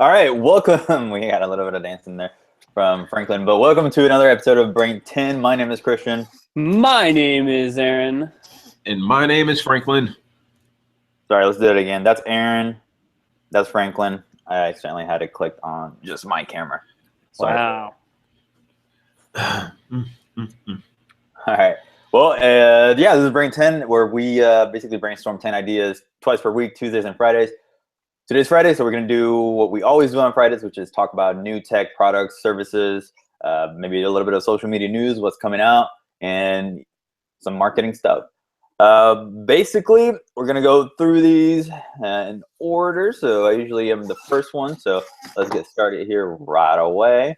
All right, welcome. We got a little bit of dancing there from Franklin, but welcome to another episode of Brain 10. My name is Christian. My name is Aaron. And my name is Franklin. Sorry, let's do it again. That's Aaron. That's Franklin. I accidentally had it clicked on just my camera. Sorry. Wow. All right. Well, yeah, this is Brain 10, where we basically brainstorm 10 ideas twice per week, Tuesdays and Fridays. Today's Friday, so we're going to do what we always do on Fridays, which is talk about new tech products, services, maybe a little bit of social media news, what's coming out, and some marketing stuff. Basically, we're going to go through these in order. So I usually am the first one. So let's get started here right away.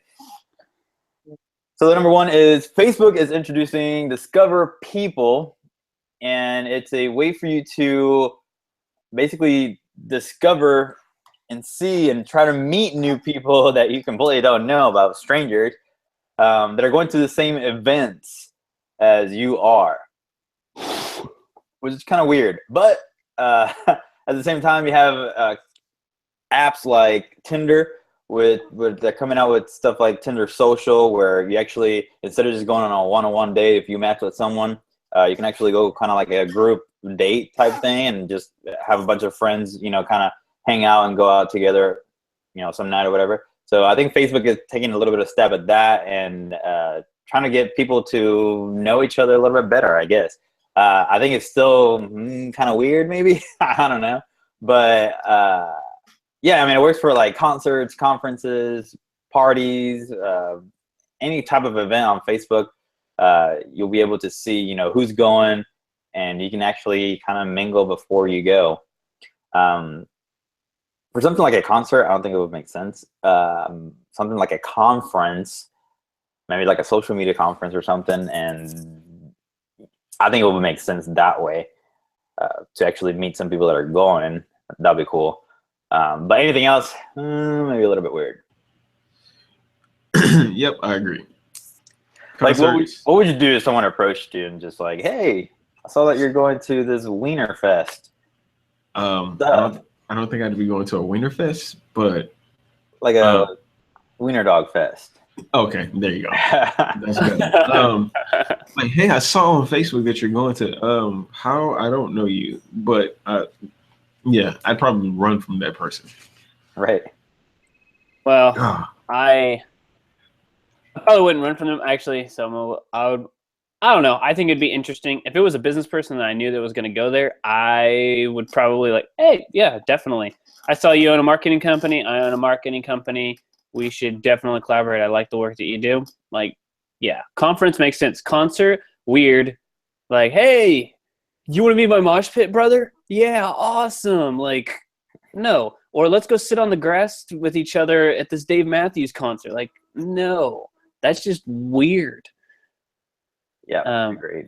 So the number one is Facebook is introducing Discover People, and it's a way for you to basically discover and see and try to meet new people that you completely don't know about, strangers that are going to the same events as you are, which is kind of weird. But at the same time, you have apps like Tinder with they're coming out with stuff like Tinder Social, where you actually, instead of just going on a one-on-one date, if you match with someone, you can actually go kind of like a group date type thing and just have a bunch of friends, kind of hang out and go out together, some night or whatever. So I think Facebook is taking a little bit of stab at that and trying to get people to know each other a little bit better, I guess. I think it's still kind of weird, maybe. I don't know. But yeah, I mean, it works for like concerts, conferences, parties, any type of event on Facebook. You'll be able to see, who's going, and you can actually kind of mingle before you go. For something like a concert, I don't think it would make sense. Something like a conference, maybe like a social media conference or something, and I think it would make sense that way to actually meet some people that are going. That'd be cool. But anything else, maybe a little bit weird. Yep, I agree. Like, what would you do if someone approached you and just like, hey, I saw that you're going to this Wiener Fest? I don't think I'd be going to a Wiener Fest, but like a Wiener Dog Fest. Okay, there you go. That's good. Like, hey, I saw on Facebook that you're going to how I don't know you, but yeah, I'd probably run from that person. Right. Well, I probably wouldn't run from them, actually. So I don't know. I think it'd be interesting. If it was a business person that I knew that was going to go there, I would probably like, hey, yeah, definitely. I saw you own a marketing company. I own a marketing company. We should definitely collaborate. I like the work that you do. Like, yeah, conference makes sense. Concert, weird. Like, hey, you want to be my mosh pit, brother? Yeah, awesome. Like, no. Or let's go sit on the grass with each other at this Dave Matthews concert. Like, no. That's just weird. Yeah, agreed.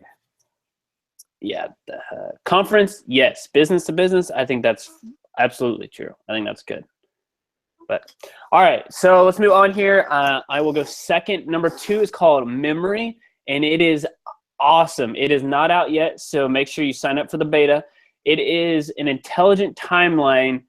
Yeah, the conference, yes. Business to business, I think that's absolutely true. I think that's good. But all right, so let's move on here. I will go second. Number 2 is called Memory, and it is awesome. It is not out yet, so make sure you sign up for the beta. It is an intelligent timeline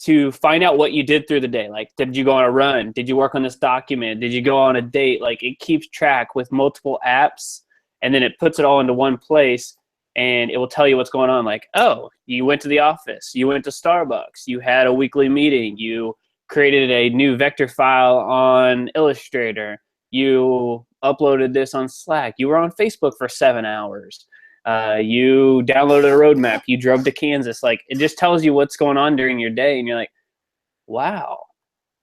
to find out what you did through the day. Like, did you go on a run? Did you work on this document? Did you go on a date? Like, it keeps track with multiple apps, and then it puts it all into one place, and it will tell you what's going on. Like, oh, you went to the office. You went to Starbucks. You had a weekly meeting. You created a new vector file on Illustrator. You uploaded this on Slack. You were on Facebook for 7 hours. You downloaded a roadmap. You drove to Kansas. Like, it just tells you what's going on during your day, and you're like, wow.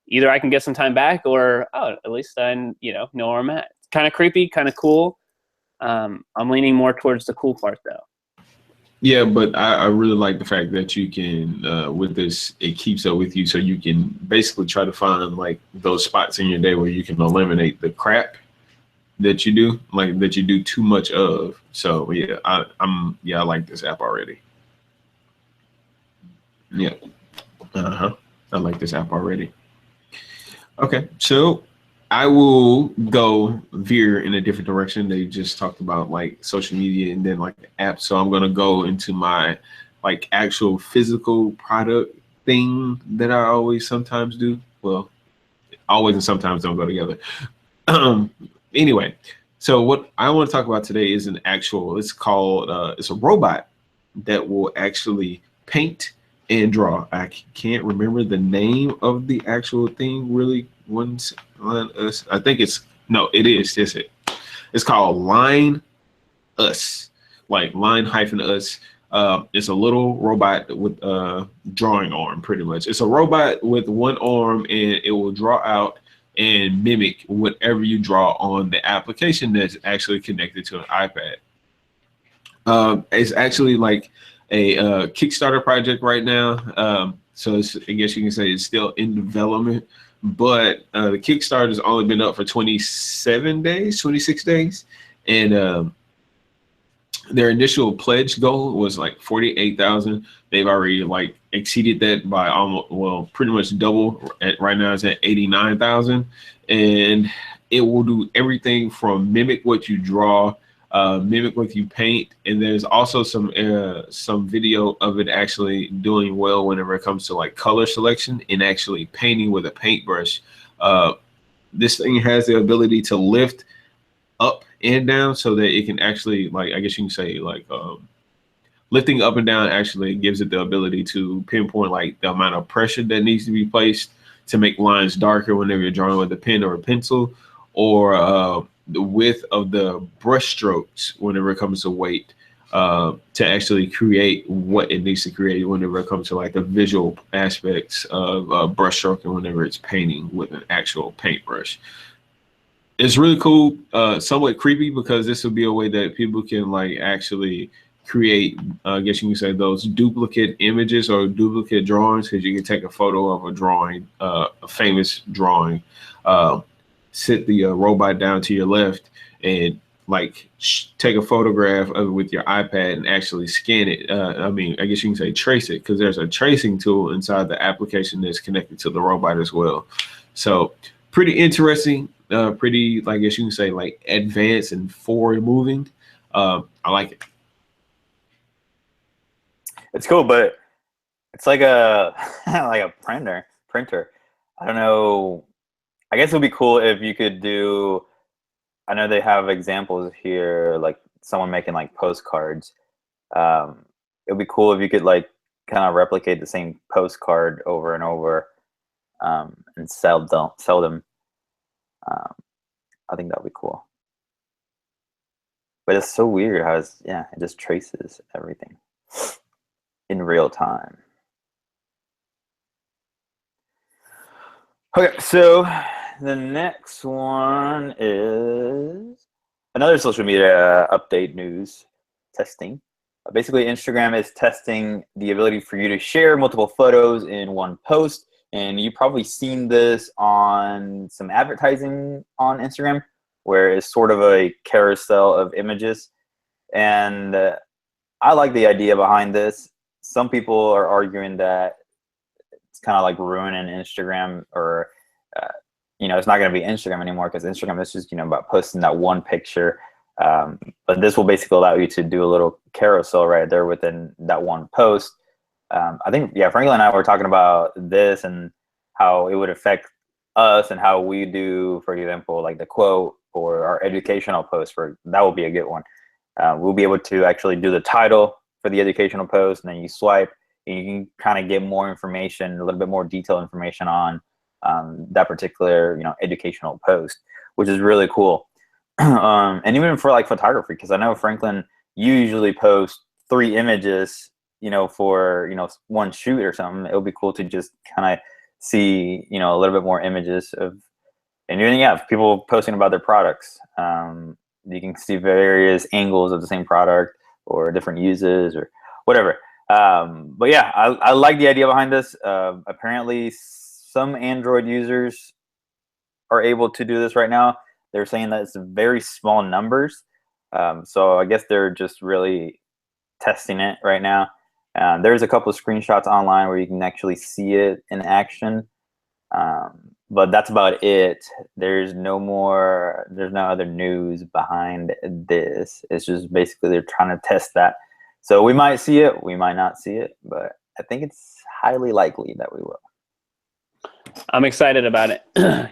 Either I can get some time back, or at least I know where I'm at. It's kind of creepy, kind of cool. I'm leaning more towards the cool part, though. Yeah, but I really like the fact that you can, with this, it keeps up with you, so you can basically try to find like those spots in your day where you can eliminate the crap that you do, like that you do too much of. So yeah, I like this app already. Yeah, I like this app already. Okay, so I will go veer in a different direction. They just talked about like social media and then like apps. So I'm gonna go into my like actual physical product thing that I always sometimes do. well, always and sometimes don't go together. Anyway, so what I want to talk about today is it's called, it's a robot that will actually paint and draw. I can't remember the name of the actual thing really. I think it's it's called Line Us, like Line-Us. It's a little robot with a drawing arm, pretty much. It's a robot with one arm, and it will draw out and mimic whatever you draw on the application that's actually connected to an iPad. It's actually like a Kickstarter project right now. So I guess you can say it's still in development, but the Kickstarter has only been up for 26 days. And their initial pledge goal was like 48,000. They've already like exceeded that by pretty much double. Right now it's at 89,000, and it will do everything from mimic what you draw, mimic what you paint, and there's also some video of it actually doing well whenever it comes to like color selection and actually painting with a paintbrush. This thing has the ability to lift up and down so that it can actually, like, I guess you can say, like, lifting up and down actually gives it the ability to pinpoint like the amount of pressure that needs to be placed to make lines darker whenever you're drawing with a pen or a pencil, or the width of the brush strokes whenever it comes to weight, to actually create what it needs to create whenever it comes to like the visual aspects of brush stroking whenever it's painting with an actual paintbrush. It's really cool, somewhat creepy, because this will be a way that people can like actually create, I guess you can say, those duplicate images or duplicate drawings, because you can take a photo of a drawing, a famous drawing, sit the robot down to your left and like take a photograph of it with your iPad and actually scan it. I guess you can say trace it, because there's a tracing tool inside the application that's connected to the robot as well. So pretty interesting. Pretty, I guess you can say, like advanced and forward moving. I like it. It's cool, but it's like a like a printer. I don't know. I guess it would be cool if you could do. I know they have examples here, like someone making like postcards. It would be cool if you could like kind of replicate the same postcard over and over, and sell them. I think that would be cool. But it's so weird how it just traces everything in real time. Okay, so the next one is another social media update news testing. Basically, Instagram is testing the ability for you to share multiple photos in one post. And you've probably seen this on some advertising on Instagram, where it's sort of a carousel of images. And I like the idea behind this. Some people are arguing that it's kind of like ruining Instagram, or it's not going to be Instagram anymore, because Instagram is just about posting that one picture. But this will basically allow you to do a little carousel right there within that one post. I think, Franklin and I were talking about this and how it would affect us and how we do, for example, like the quote or our educational post. That will be a good one. We'll be able to actually do the title for the educational post, and then you swipe and you can kind of get more information, a little bit more detailed information on that particular educational post, which is really cool. And even for like photography, because I know, Franklin, you usually post 3 images for one shoot or something. It would be cool to just kind of see a little bit more images of, and even people posting about their products. You can see various angles of the same product or different uses or whatever. But I like the idea behind this. Apparently some Android users are able to do this right now. They're saying that it's very small numbers. So I guess they're just really testing it right now. There's a couple of screenshots online where you can actually see it in action, but that's about it. There's no other news behind this. It's just basically they're trying to test that. So we might see it, we might not see it, but I think it's highly likely that we will. I'm excited about it.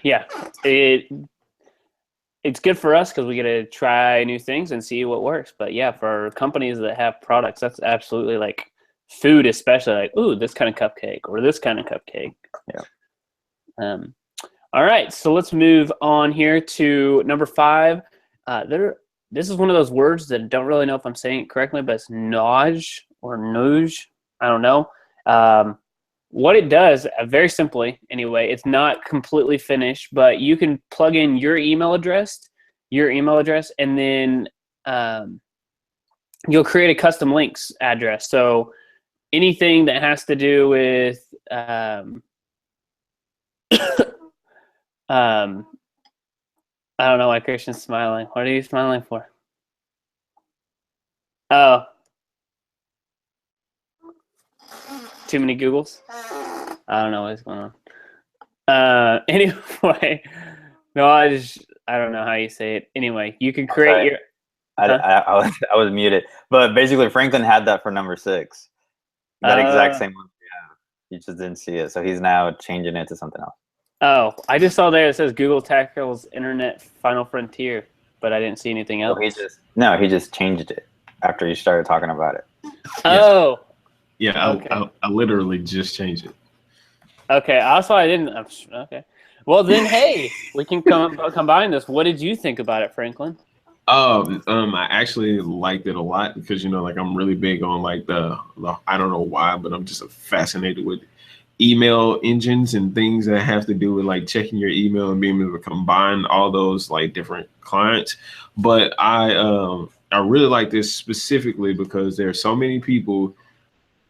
Yeah, it's good for us because we get to try new things and see what works. But yeah, for companies that have products, that's absolutely like food, especially like, ooh, this kind of cupcake or this kind of cupcake. Yeah. All right, so let's move on here to number 5. This is one of those words that I don't really know if I'm saying it correctly, but it's Noj or Nuge. I don't know. What it does, very simply, anyway, it's not completely finished, but you can plug in your email address, and then you'll create a custom links address. So anything that has to do with I don't know why Christian's smiling. What are you smiling for? Oh. Too many Googles? I don't know what's going on. Anyway, no, I don't know how you say it. Anyway, you can create your... I was muted. But basically, Franklin had that for number 6. That exact same one. Yeah. You just didn't see it. So he's now changing it to something else. Oh, I just saw there it says Google tackles internet final frontier, but I didn't see anything else. He just changed it after you started talking about it. Oh. Yeah, okay. I literally just changed it. Okay, also I didn't. Okay. Well then, hey, we can combine this. What did you think about it, Franklin? I actually liked it a lot because like I'm really big on like the I don't know why, but I'm just fascinated with email engines and things that have to do with like checking your email and being able to combine all those like different clients. But I really like this specifically because there are so many people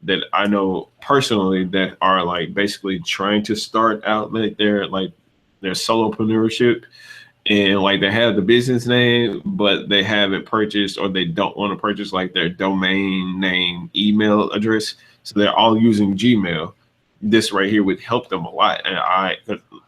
that I know personally that are like basically trying to start out like their solopreneurship, and like they have the business name, but they haven't purchased or they don't want to purchase like their domain name email address. So they're all using Gmail. This right here would help them a lot. And I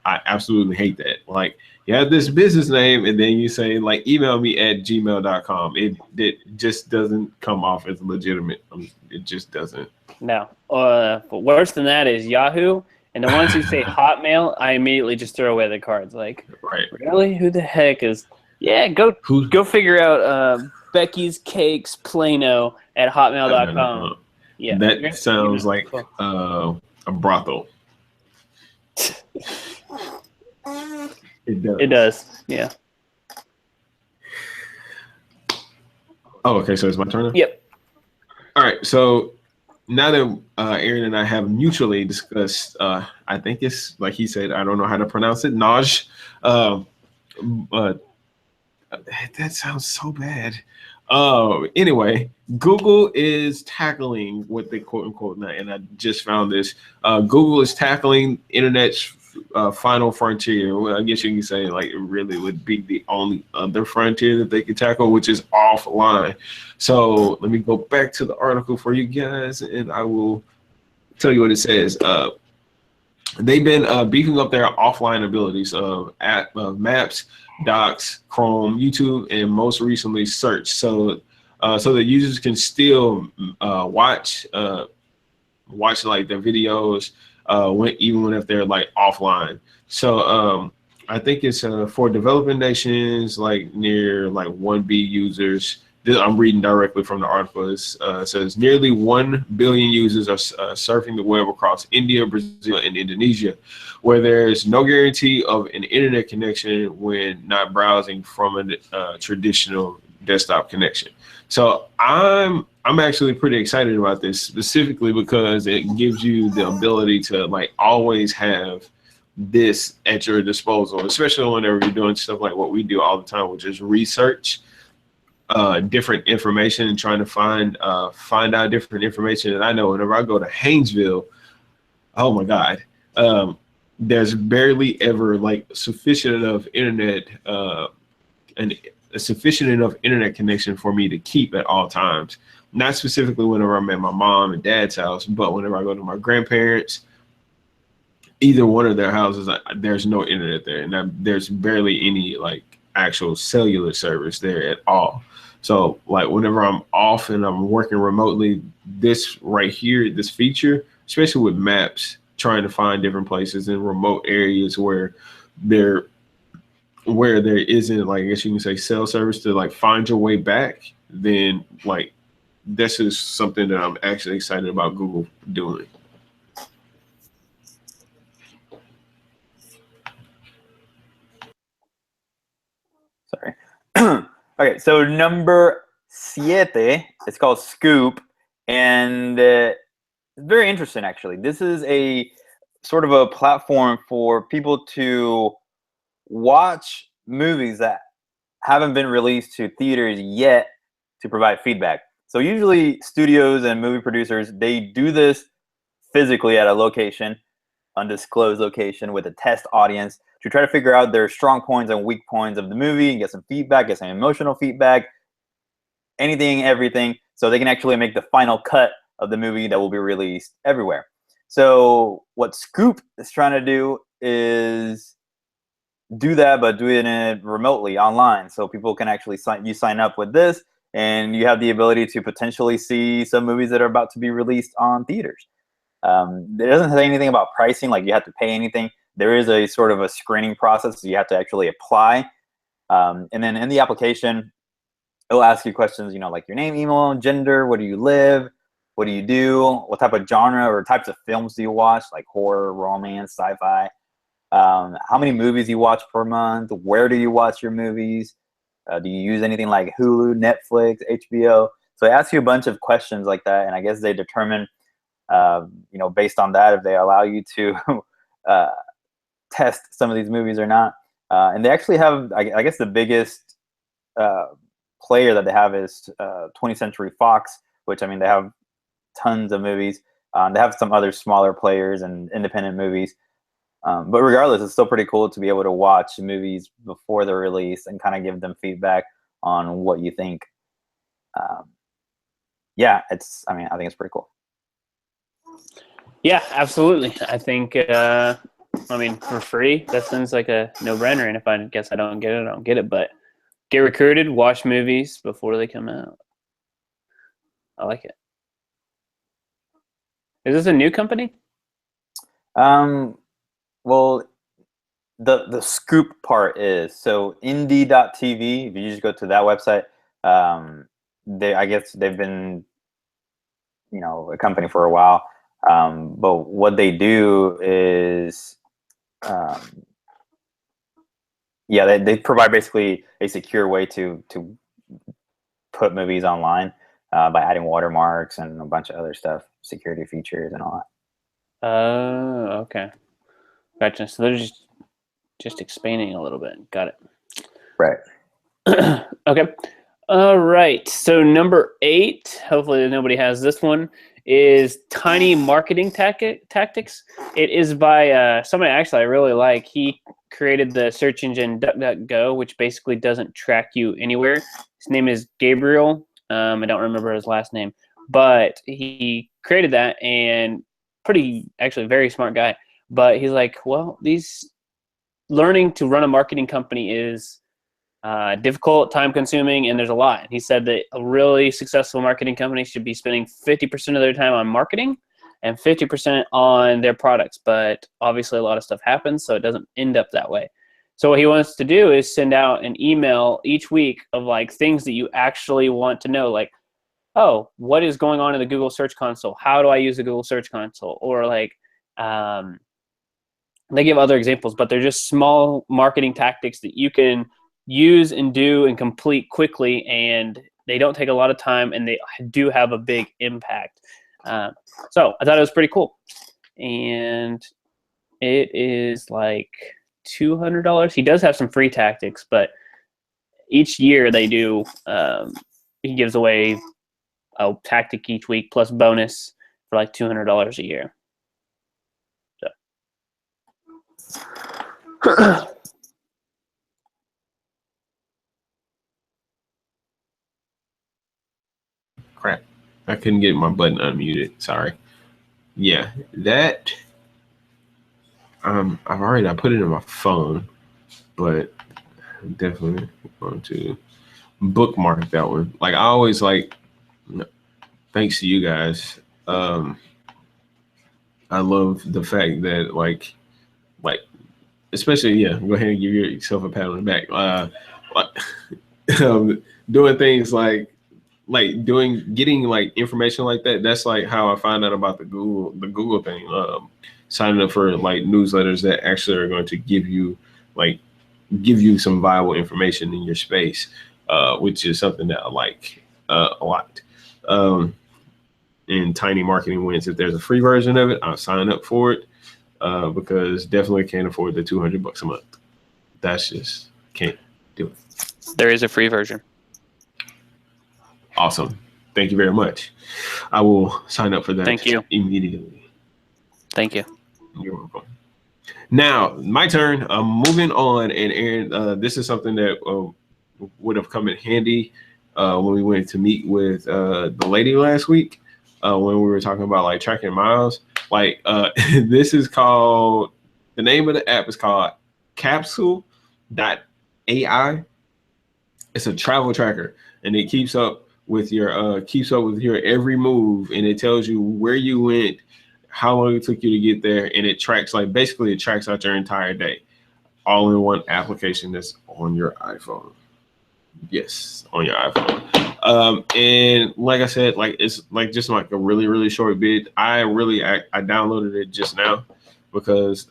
absolutely hate that. Like you have this business name and then you say like, email me at gmail.com. It just doesn't come off as legitimate. It just doesn't. No. But worse than that is Yahoo. And the ones who say Hotmail, I immediately just throw away the cards. Like, right. Really? Who the heck is? Yeah, go figure out Becky's Cakes Plano at hotmail.com. No. Yeah, that sounds like a brothel. It does. It does. Yeah. Oh, okay. So it's my turn now? Yep. All right. So now that Aaron and I have mutually discussed, I think it's like he said, I don't know how to pronounce it, Noj. But that sounds so bad. Anyway, Google is tackling what they quote unquote, and I just found this. Google is tackling internet's final frontier. Well, I guess you can say like it really would be the only other frontier that they could tackle, which is offline. So let me go back to the article for you guys, and I will tell you what it says. They've been beefing up their offline abilities of Maps, Docs, Chrome, YouTube, and most recently Search. So that users can still watch like their videos even if they're like offline. So I think it's for developing nations like near like 1B users. I'm reading directly from the article. It says nearly 1 billion users are surfing the web across India, Brazil, and Indonesia, where there's no guarantee of an internet connection when not browsing from a traditional desktop connection. So I'm actually pretty excited about this specifically because it gives you the ability to like always have this at your disposal, especially whenever you're doing stuff like what we do all the time, which is research different information and trying to find out different information. And I know whenever I go to Higgsfield, oh my God, there's barely ever like sufficient enough internet and a sufficient enough internet connection for me to keep at all times. Not specifically whenever I'm at my mom and dad's house, but whenever I go to my grandparents, either one of their houses, there's no internet there, and there's barely any like actual cellular service there at all. So like whenever I'm off and I'm working remotely, this right here, this feature, especially with Maps, trying to find different places in remote areas where there isn't, like, I guess you can say, cell service to like find your way back, then like this is something that I'm actually excited about Google doing. Sorry. Okay, so number 7, it's called Scoop, and it's very interesting, actually. This is a sort of a platform for people to watch movies that haven't been released to theaters yet to provide feedback. So usually studios and movie producers, they do this physically at a location, undisclosed location, with a test audience to try to figure out their strong points and weak points of the movie and get some feedback, get some emotional feedback, anything, everything, so they can actually make the final cut of the movie that will be released everywhere. So what Scoop is trying to do is do that, but do it remotely online, so people can actually sign up with this, and you have the ability to potentially see some movies that are about to be released on theaters. It doesn't say anything about pricing, like you have to pay anything. There is a sort of a screening process, so you have to actually apply. And then in the application, it'll ask you questions, like your name, email, gender, where do you live, what do you do, what type of genre or types of films do you watch, like horror, romance, sci-fi, how many movies you watch per month, where do you watch your movies, do you use anything like Hulu, Netflix, HBO? So they ask you a bunch of questions like that, and I guess they determine based on that, if they allow you to test some of these movies or not. And they actually have, I guess the biggest player that they have is 20th Century Fox, which, I mean, they have tons of movies. They have some other smaller players and independent movies. But regardless, it's still pretty cool to be able to watch movies before they're released and kind of give them feedback on what you think. Yeah, I think it's pretty cool. Yeah, absolutely. I think, for free, that sounds like a no-brainer. And if I guess I don't get it, I don't get it. But get recruited, watch movies before they come out. I like it. Is this a new company? Well, the Scoop part is, so indie.tv, if you just go to that website, I guess they've been, a company for a while. But what they do is, they provide basically a secure way to put movies online by adding watermarks and a bunch of other stuff, security features and all that. Oh, okay. Gotcha. So they're just expanding a little bit. Got it. Right. Okay. All right. So number 8, hopefully nobody has this one, is Tiny Marketing Tactics. It is by somebody actually I really like. He created the search engine DuckDuckGo, which basically doesn't track you anywhere. His name is Gabriel. I don't remember his last name, but he created that, and very smart guy. But he's like, well, learning to run a marketing company is difficult, time-consuming, and there's a lot. He said that a really successful marketing company should be spending 50% of their time on marketing and 50% on their products. But obviously, a lot of stuff happens, so it doesn't end up that way. So what he wants to do is send out an email each week of like things that you actually want to know, like, oh, what is going on in the Google Search Console? How do I use the Google Search Console? Or like, they give other examples, but they're just small marketing tactics that you can use and do and complete quickly, and they don't take a lot of time, and they do have a big impact. So I thought it was pretty cool, and it is like $200. He does have some free tactics, but each year they do. He gives away a tactic each week plus bonus for like $200 a year. So. Crap. I couldn't get my button unmuted. Sorry. Yeah, that I put it in my phone, but I'm definitely going to bookmark that one. Like I always thanks to you guys. I love the fact that like especially, yeah, go ahead and give yourself a pat on the back. Doing things getting like information like that. That's like how I find out about the Google thing. Signing up for like newsletters that actually are going to give you some viable information in your space, which is something that I like a lot. And Tiny Marketing Wins. If there's a free version of it, I'll sign up for it because definitely can't afford the $200 a month. That's just can't do it. There is a free version. Awesome. Thank you very much. I will sign up for that. Thank you. Immediately. Thank you. You're welcome. Now, my turn. I'm moving on. And Aaron, this is something that would have come in handy when we went to meet with the lady last week when we were talking about like tracking miles. Like this is called, the name of the app is called Capsule AI. It's a travel tracker, and it keeps up with your every move, and it tells you where you went, how long it took you to get there, and it tracks it tracks out your entire day, all in one application that's on your iPhone. Yes, on your iPhone. And like I said, like it's like just like a really, really short bit. I downloaded it just now because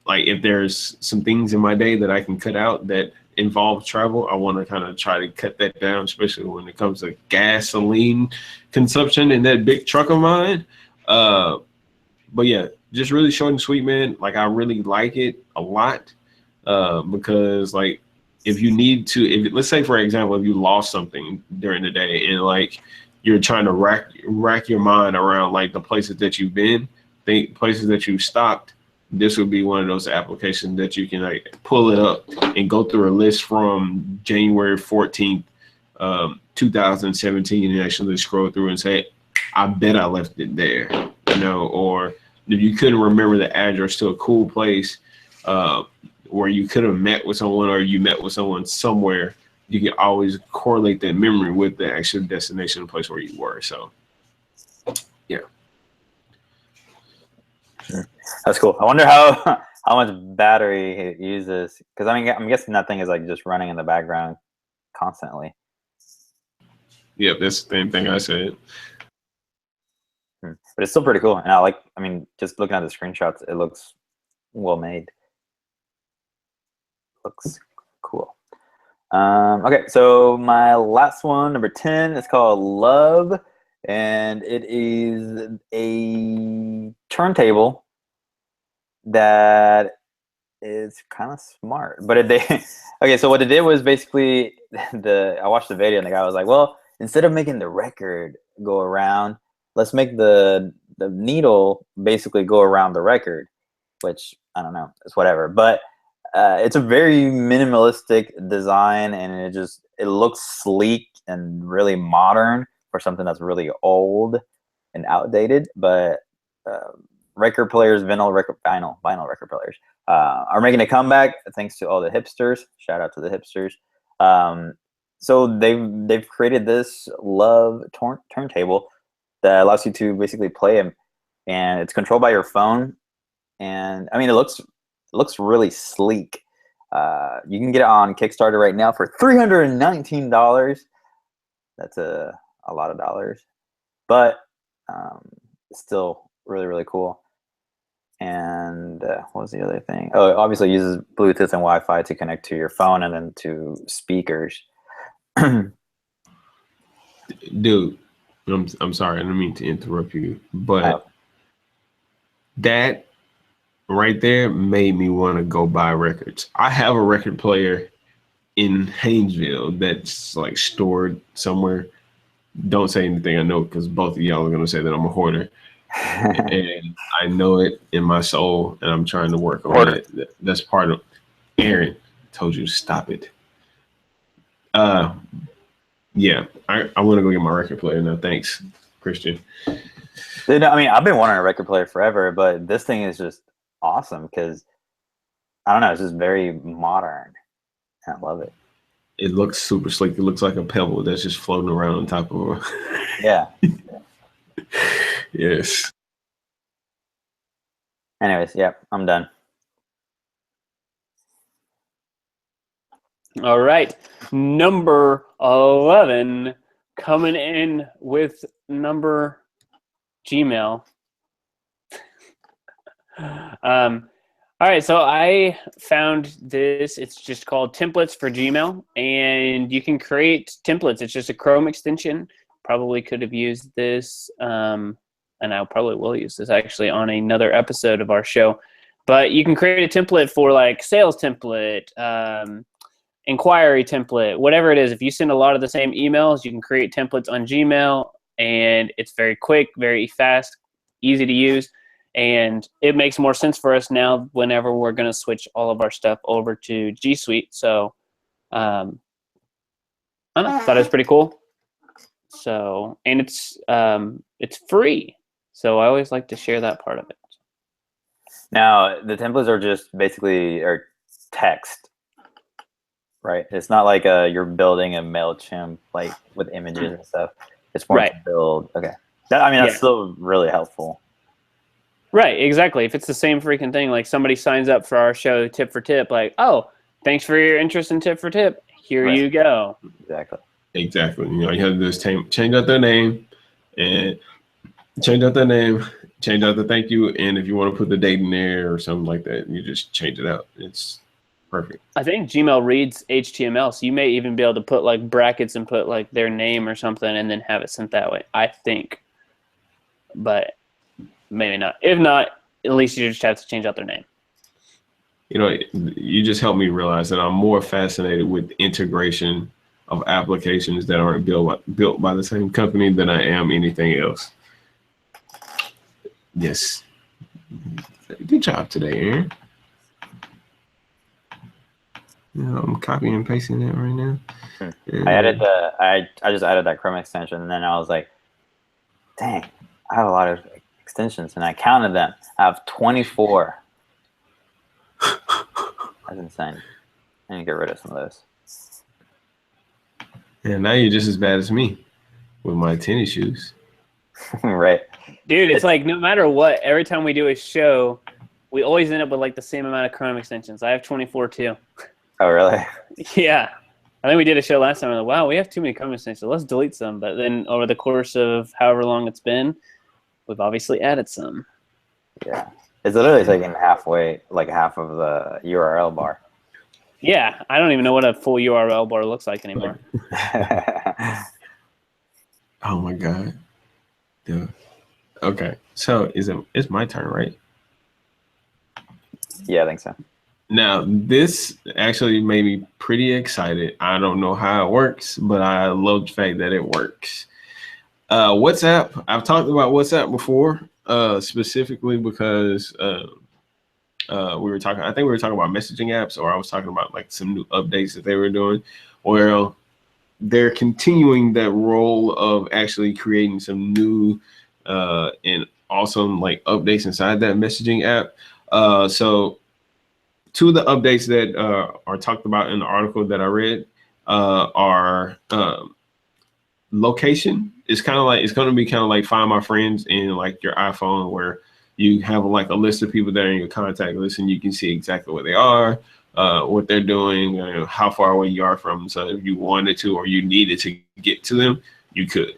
like if there's some things in my day that I can cut out that involve travel, I want to kind of try to cut that down, especially when it comes to gasoline consumption in that big truck of mine. But yeah, just really short and sweet, man. Like I really like it a lot because like if you need to, let's say for example, if you lost something during the day and like you're trying to rack your mind around like the places that you've been, places that you've stopped, this would be one of those applications that you can like pull it up and go through a list from January 14th, 2017, and actually scroll through and say, I bet I left it there, or if you couldn't remember the address to a cool place where you could have met with someone or you met with someone somewhere, you can always correlate that memory with the actual destination, the place where you were. So, yeah. That's cool. I wonder how much battery it uses, because I mean, I'm guessing that thing is like just running in the background constantly. Yep, that's the same thing I said. But it's still pretty cool, and I mean, just looking at the screenshots, it looks well made. Looks cool. Okay, so my last one, number 10, is called Love, and it is a turntable that is kind of smart. But okay, so what it did was basically I watched the video and the guy was like, well, instead of making the record go around, let's make the needle basically go around the record, which I don't know, it's whatever. But it's a very minimalistic design, and it looks sleek and really modern for something that's really old and outdated. But record players, vinyl record players are making a comeback thanks to all the hipsters. Shout out to the hipsters. So they've created this Love turntable that allows you to basically play them, and it's controlled by your phone. And I mean, it looks really sleek. You can get it on Kickstarter right now for $319. That's a lot of dollars, but it's still really, really cool. And what was the other thing? Oh, it obviously uses Bluetooth and Wi-Fi to connect to your phone and then to speakers. Dude, I'm sorry, I didn't mean to interrupt you, but that right there made me want to go buy records. I have a record player in Higgsfield that's like stored somewhere. Don't say anything, I know, because both of y'all are going to say that I'm a hoarder. And I know it in my soul, and I'm trying to work on it. That's part of Aaron. Told you to stop it. Yeah, I want to go get my record player now. Thanks, Christian. Dude, I mean, I've been wanting a record player forever, but this thing is just awesome because I don't know, it's just very modern. I love it. It looks super sleek. It looks like a pebble that's just floating around on top of her. Yeah. Yes. Anyways, yeah, I'm done. All right, number 11, coming in with number Gmail. All right, so I found this. It's just called Templates for Gmail, and you can create templates. It's just a Chrome extension. Probably could have used this, and I probably will use this actually on another episode of our show. But you can create a template for like sales template, inquiry template, whatever it is. If you send a lot of the same emails, you can create templates on Gmail, and it's very quick, very fast, easy to use. And it makes more sense for us now whenever we're going to switch all of our stuff over to G Suite. So I don't know, thought it was pretty cool. So, and it's free. So I always like to share that part of it. Now, the templates are just basically text, right? It's not like you're building a MailChimp like with images and stuff. It's more to build. Okay. That's still really helpful. Right, exactly. If it's the same freaking thing, like somebody signs up for our show, Tip for Tip, like, oh, thanks for your interest in Tip for Tip. Here you go. Exactly. You have to just change out their name and change out the thank you. And if you want to put the date in there or something like that, you just change it out. It's perfect. I think Gmail reads HTML, so you may even be able to put like brackets and put like their name or something and then have it sent that way, I think. But maybe not. If not, at least you just have to change out their name. You just helped me realize that I'm more fascinated with integration of applications that aren't built by the same company than I am anything else. Yes. Good job today, Aaron. I'm copying and pasting that right now. I just added that Chrome extension, and then I was like, dang, I have a lot of extensions, and I counted them. I have 24. That's insane. I need to get rid of some of those. And now you're just as bad as me with my tennis shoes. Right. Dude, it's like no matter what, every time we do a show, we always end up with like the same amount of Chrome extensions. I have 24 too. Oh, really? Yeah. I think we did a show last time. We're like, wow, we have too many Chrome extensions. Let's delete some. But then over the course of however long it's been, we've obviously added some. Yeah. It's literally taking half of the URL bar. Yeah. I don't even know what a full URL bar looks like anymore. Oh, my God. Yeah. Okay. So it's my turn, right? Yeah, I think so. Now, this actually made me pretty excited. I don't know how it works, but I love the fact that it works. WhatsApp. I've talked about WhatsApp before, specifically because I think we were talking about messaging apps, or I was talking about like some new updates that they were doing. Well, they're continuing that role of actually creating some new and awesome like updates inside that messaging app. So two of the updates that are talked about in the article that I read are location. It's going to be kind of like Find My Friends in like your iPhone, where you have like a list of people that are in your contact list, and you can see exactly where they are, what they're doing, how far away you are from them. So if you wanted to or you needed to get to them, you could.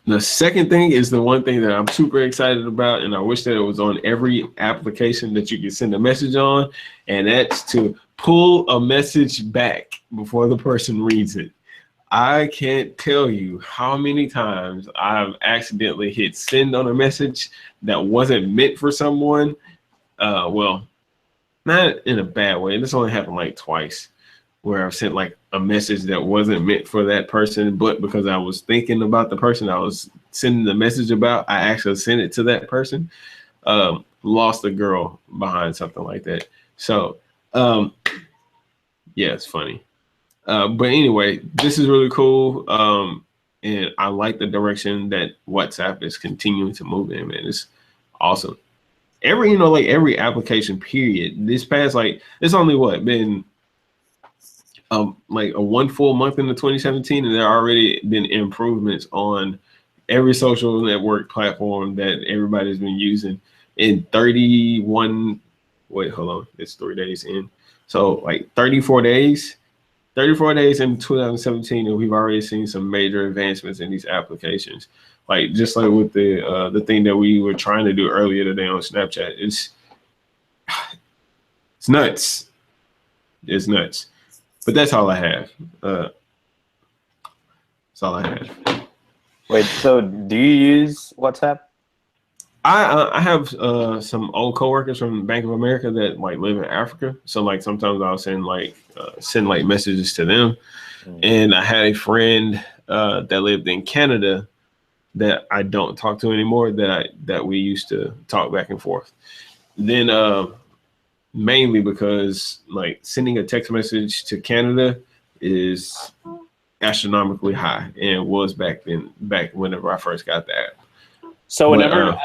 The second thing is the one thing that I'm super excited about, and I wish that it was on every application that you can send a message on, and that's to pull a message back before the person reads it. I can't tell you how many times I've accidentally hit send on a message that wasn't meant for someone. Well, not in a bad way. This only happened like twice, where I've sent like a message that wasn't meant for that person, but because I was thinking about the person I was sending the message about, I actually sent it to that person. Lost a girl behind something like that. So, yeah, it's funny. But anyway, this is really cool. And I like the direction that WhatsApp is continuing to move in, man. It's awesome. Every application period, this past, it's only been like a 1 full month into 2017, and there already been improvements on every social network platform that everybody's been using. in 31. Wait, hold on. It's 3 days in. So like 34 days. 34 days in 2017, and we've already seen some major advancements in these applications. Like just like with the thing that we were trying to do earlier today on Snapchat, it's nuts. It's nuts. But that's all I have. That's all I have. Wait, so do you use WhatsApp? I have some old coworkers from Bank of America that like live in Africa. So like sometimes I'll send like messages to them. And I had a friend that lived in Canada that I don't talk to anymore that we used to talk back and forth. Then mainly because like sending a text message to Canada is astronomically high, and was back whenever I first got the app. So whenever,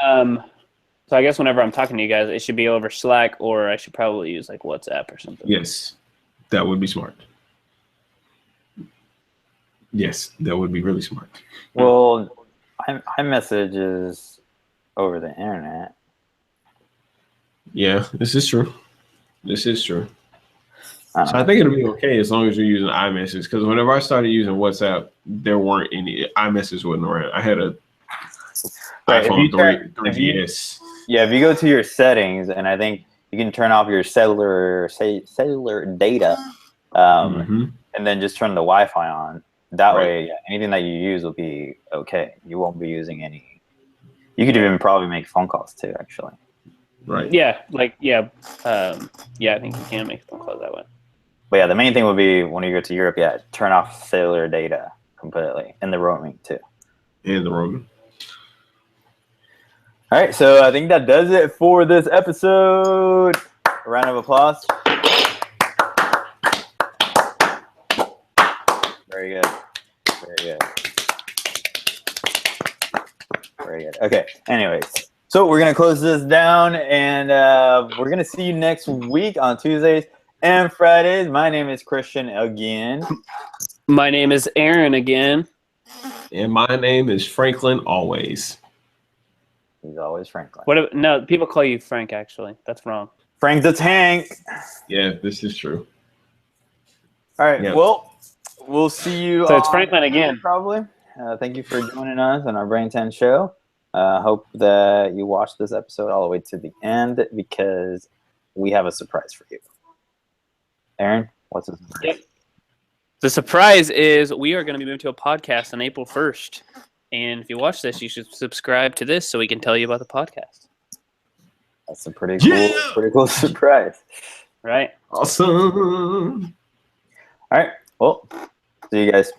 so I guess whenever I'm talking to you guys, it should be over Slack, or I should probably use like WhatsApp or something. Yes, that would be smart. Yes, that would be really smart. Well, iMessage is over the internet. Yeah, this is true. This is true. So I think it'll be okay as long as you're using iMessage. Because whenever I started using WhatsApp, there weren't any iMessage wasn't around. I had a iPhone 3GS. Yeah, if you go to your settings, and I think you can turn off your cellular data, and then just turn the Wi-Fi on. That way, anything that you use will be okay. You won't be using any. You could even probably make phone calls too, actually. Right. Yeah, I think you can make phone calls that way. But yeah, the main thing would be when you go to Europe, turn off cellular data completely, and the roaming too. And the roaming. All right, so I think that does it for this episode. A round of applause. Very good. Very good. Very good. Okay, anyways. So we're going to close this down, and we're going to see you next week on Tuesdays and Fridays. My name is Christian again. My name is Aaron again. And my name is Franklin always. He's always Franklin. No, people call you Frank, actually. That's wrong. Frank the Tank. Yeah, this is true. All right, well, we'll see you So it's Franklin again. Probably. Thank you for joining us on our Brain 10 show. Hope that you watch this episode all the way to the end, because we have a surprise for you. Aaron, what's the surprise? Yep. The surprise is we are going to be moving to a podcast on April 1st. And if you watch this, you should subscribe to this so we can tell you about the podcast. That's a pretty cool surprise. Right. Awesome. All right. Well, see you guys.